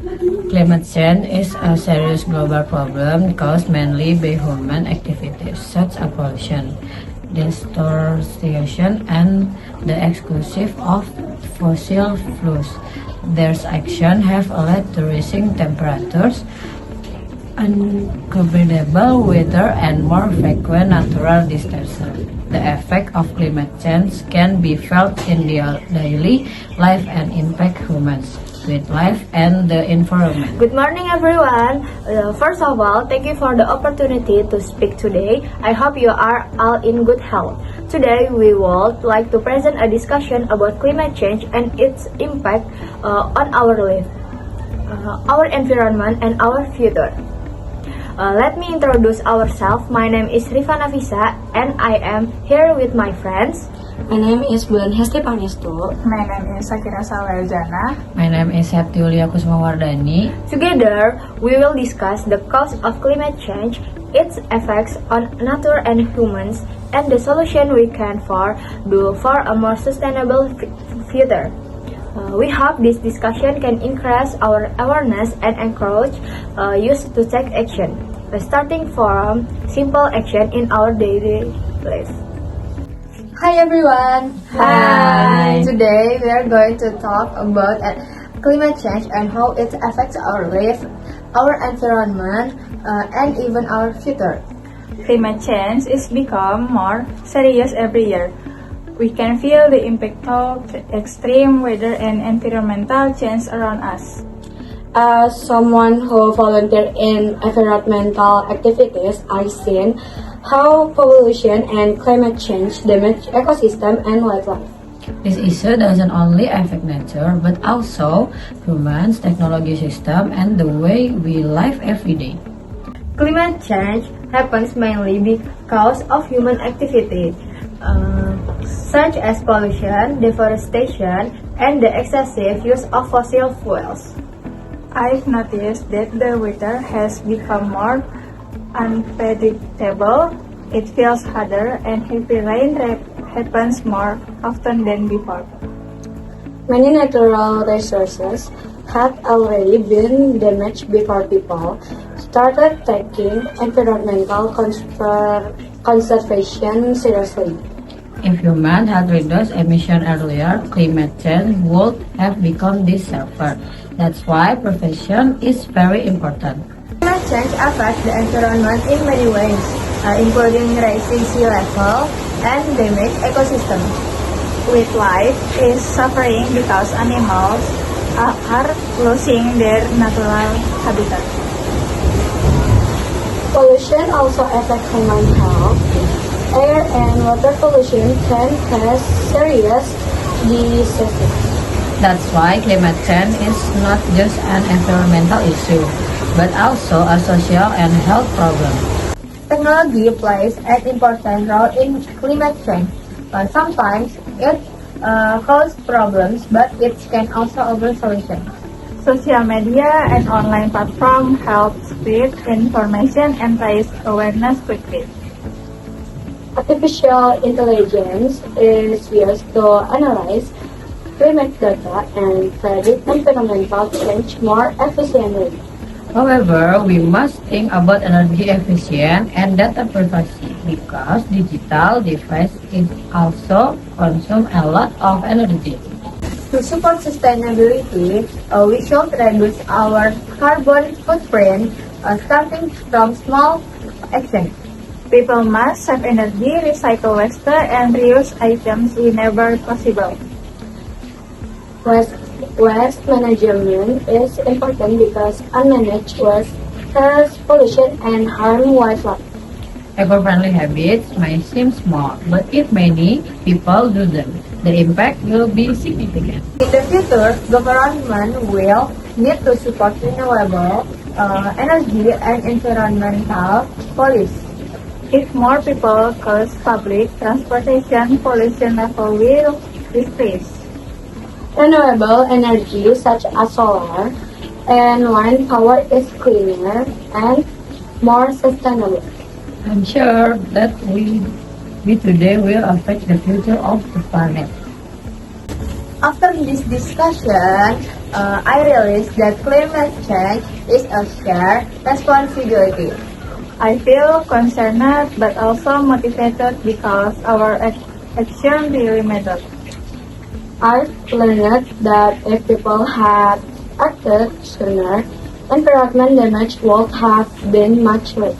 Climate change is a serious global problem caused mainly by human activities such as pollution, deforestation, and the exclusive of fossil fuels. Their actions have led to rising temperatures, ungovernable weather, and more frequent natural disasters. The effect of climate change can be felt in their daily life and impact humans, wildlife, and the environment. Good morning, everyone. First of all, thank you for the opportunity to speak today. I hope you are all in good health. Today, we would like to present a discussion about climate change and its impact on our life, our environment, and our future. Let me introduce ourselves. My name is Rifa Nafisa, and I am here with my friends. My name is Bulan Hesti Pangestu. My name is Sakira Sawaljana. My name is Septiulia Kusmawardani. Together, we will discuss the cause of climate change, its effects on nature and humans, and the solution we can do for a more sustainable future. We hope this discussion can increase our awareness and encourage youth to take action, starting from simple action in our daily life. Hi everyone. Hi. Today we are going to talk about climate change and how it affects our life, our environment, and even our future. Climate change is become more serious every year. We can feel the impact of extreme weather and environmental change around us. As someone who volunteers in environmental activities, I've seen how pollution and climate change damage ecosystem and wildlife. This issue doesn't only affect nature, but also humans, technology system, and the way we live every day. Climate change happens mainly because of human activity, such as pollution, deforestation, and the excessive use of fossil fuels. I've noticed that the weather has become more unpredictable. It feels harder and heavy rain happens more often than before. Many natural resources have already been damaged before people started taking environmental conservation seriously. If humans had reduced emission earlier, climate change would have become this severe. That's why prevention is very important. Climate change affects the environment in many ways, including rising sea level and damaged ecosystems. Wildlife is suffering because animals are losing their natural habitat. Pollution also affects human health. Air and water pollution can cause serious diseases. That's why climate change is not just an environmental issue, but also a social and health problem. Technology plays an important role in climate change. Sometimes it causes problems, but it can also offer solutions. Social media and online platforms help spread information and raise awareness quickly. Artificial intelligence is used to analyze climate data and predict environmental change more efficiently. However, we must think about energy efficient and data privacy because digital device is also consume a lot of energy. To support sustainability, we should reduce our carbon footprint, starting from small actions. People must save energy, recycle waste, and reuse items whenever possible. Waste management is important because unmanaged waste causes pollution and harm wildlife. Eco-friendly habits may seem small, but if many people do them, the impact will be significant. In the future, government will need to support renewable energy and environmental policy. If more people use public transportation, pollution level will decrease. Renewable energy such as solar and wind power is cleaner and more sustainable. I'm sure that we today will affect the future of the planet. After this discussion, I realized that climate change is a shared responsibility. I feel concerned but also motivated because our action really matters. I've learned that if people had acted sooner, environment damage would have been much less.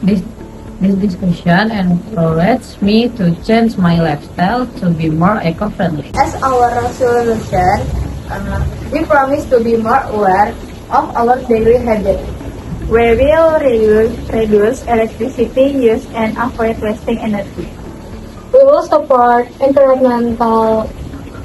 This discussion encouraged me to change my lifestyle to be more eco-friendly. As our resolution, we promise to be more aware of our daily habits. We will reduce electricity use and avoid wasting energy. We will support environmental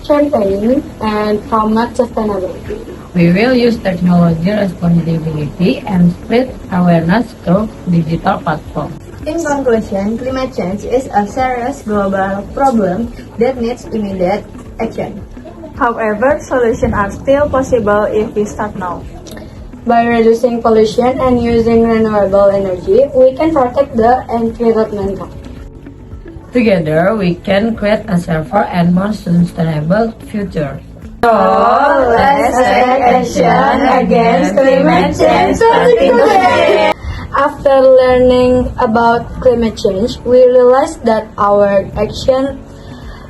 campaign and promote sustainability. We will use technology responsibility and spread awareness through digital platforms. In conclusion, climate change is a serious global problem that needs immediate action. However, solutions are still possible if we start now. By reducing pollution and using renewable energy, we can protect the environment. Together, we can create a safer and more sustainable future. So, let's take action against climate change starting today. After learning about climate change, we realized that our action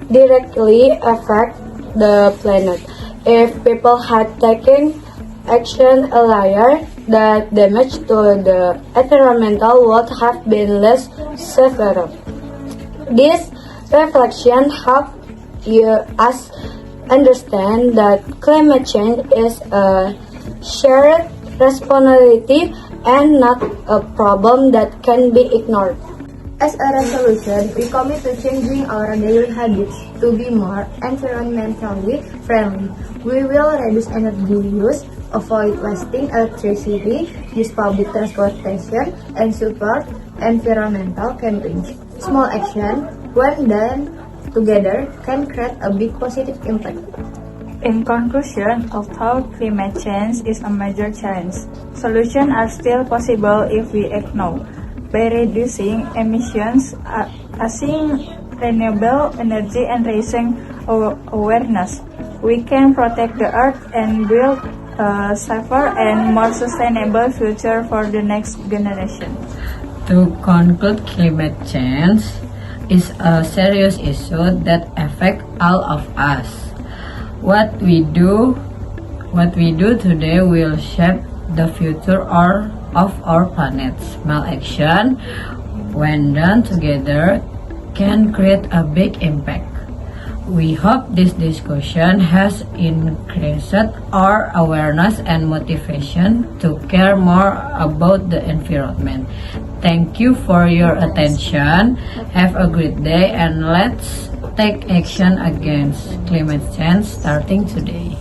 directly affect the planet. If people had taken action earlier, the damage to the environmental would have been less severe. This reflection helped us understand that climate change is a shared responsibility and not a problem that can be ignored. As a resolution, we commit to changing our daily habits to be more environmentally friendly. We will reduce energy use, avoid wasting electricity, use public transportation, and support environmental campaigns. Small action, when done together, can create a big positive impact. In conclusion, although climate change is a major challenge, solutions are still possible if we act now. By reducing emissions, using renewable energy and raising awareness, we can protect the earth and build a safer and more sustainable future for the next generation. To conclude, climate change is a serious issue that affects all of us. What we do today will shape the future of our planet. Small action, when done together, can create a big impact. We hope this discussion has increased our awareness and motivation to care more about the environment. Thank you for your attention. Have a great day and let's take action against climate change starting today.